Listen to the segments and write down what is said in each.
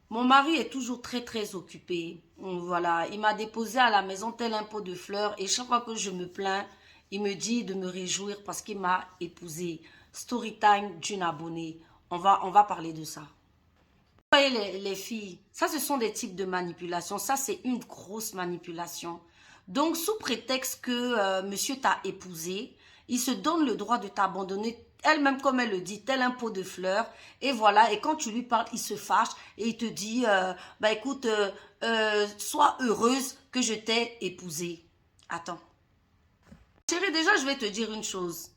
Mon mari est toujours très très occupé. Voilà, il m'a déposé à la maison tel un pot de fleurs et chaque fois que je me plains, il me dit de me réjouir parce qu'il m'a épousée. Story time d'une abonnée. On va parler de ça. Vous voyez les filles, ça ce sont des types de manipulation. Ça c'est une grosse manipulation. Donc sous prétexte que monsieur t'a épousé, il se donne le droit de t'abandonner elle-même comme elle le dit, tel un pot de fleurs. Et voilà, et quand tu lui parles, il se fâche et il te dit, bah écoute, sois heureuse que je t'ai épousée. Attends. Chérie, déjà je vais te dire une chose.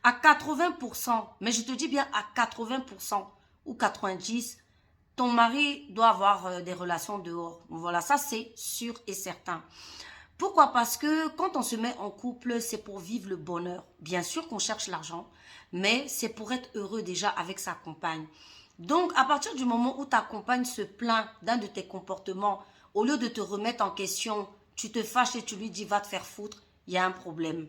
À 80%, mais je te dis bien à 80% ou 90%, ton mari doit avoir des relations dehors. Voilà, ça c'est sûr et certain. Pourquoi? Parce que quand on se met en couple, c'est pour vivre le bonheur. Bien sûr qu'on cherche l'argent, mais c'est pour être heureux déjà avec sa compagne. Donc, à partir du moment où ta compagne se plaint d'un de tes comportements, au lieu de te remettre en question, tu te fâches et tu lui dis va te faire foutre, il y a un problème.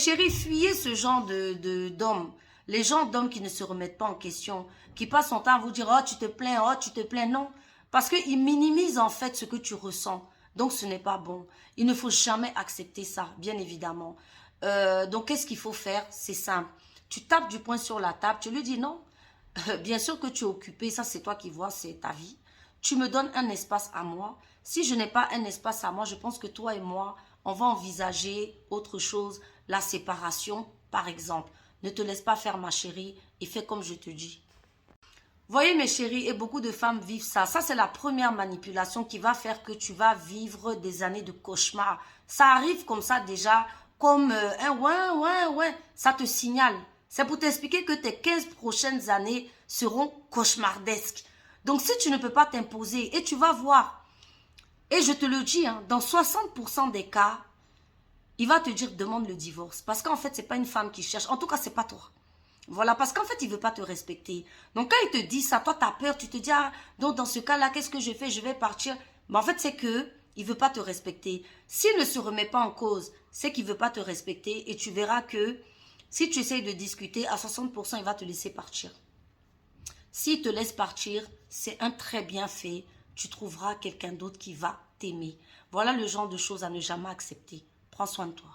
Chérie, fuyez ce genre d'hommes. Les gens d'hommes qui ne se remettent pas en question, qui passent son temps à vous dire oh tu te plains, non. Parce qu'ils minimisent en fait ce que tu ressens. Donc ce n'est pas bon. Il ne faut jamais accepter ça, bien évidemment. Donc qu'est-ce qu'il faut faire? C'est simple. Tu tapes du poing sur la table, tu lui dis non. Bien sûr que tu es occupé, ça c'est toi qui vois, c'est ta vie. Tu me donnes un espace à moi. Si je n'ai pas un espace à moi, je pense que toi et moi, on va envisager autre chose, la séparation, par exemple. Ne te laisse pas faire, ma chérie, et fais comme je te dis. Voyez, mes chéris, et beaucoup de femmes vivent ça. Ça, c'est la première manipulation qui va faire que tu vas vivre des années de cauchemar. Ça arrive comme ça déjà, comme un ouais. Ça te signale. C'est pour t'expliquer que tes 15 prochaines années seront cauchemardesques. Donc, si tu ne peux pas t'imposer, et tu vas voir, et je te le dis, hein, dans 60% des cas, il va te dire demande le divorce. Parce qu'en fait, ce n'est pas une femme qui cherche. En tout cas, ce n'est pas toi. Voilà, parce qu'en fait, il ne veut pas te respecter. Donc, quand il te dit ça, toi, tu as peur, tu te dis, ah, donc dans ce cas-là, qu'est-ce que je fais? Je vais partir. Mais en fait, c'est que il ne veut pas te respecter. S'il ne se remet pas en cause, c'est qu'il ne veut pas te respecter. Et tu verras que si tu essayes de discuter, à 60%, il va te laisser partir. S'il te laisse partir, c'est un très bien fait. Tu trouveras quelqu'un d'autre qui va t'aimer. Voilà le genre de choses à ne jamais accepter. Prends soin de toi.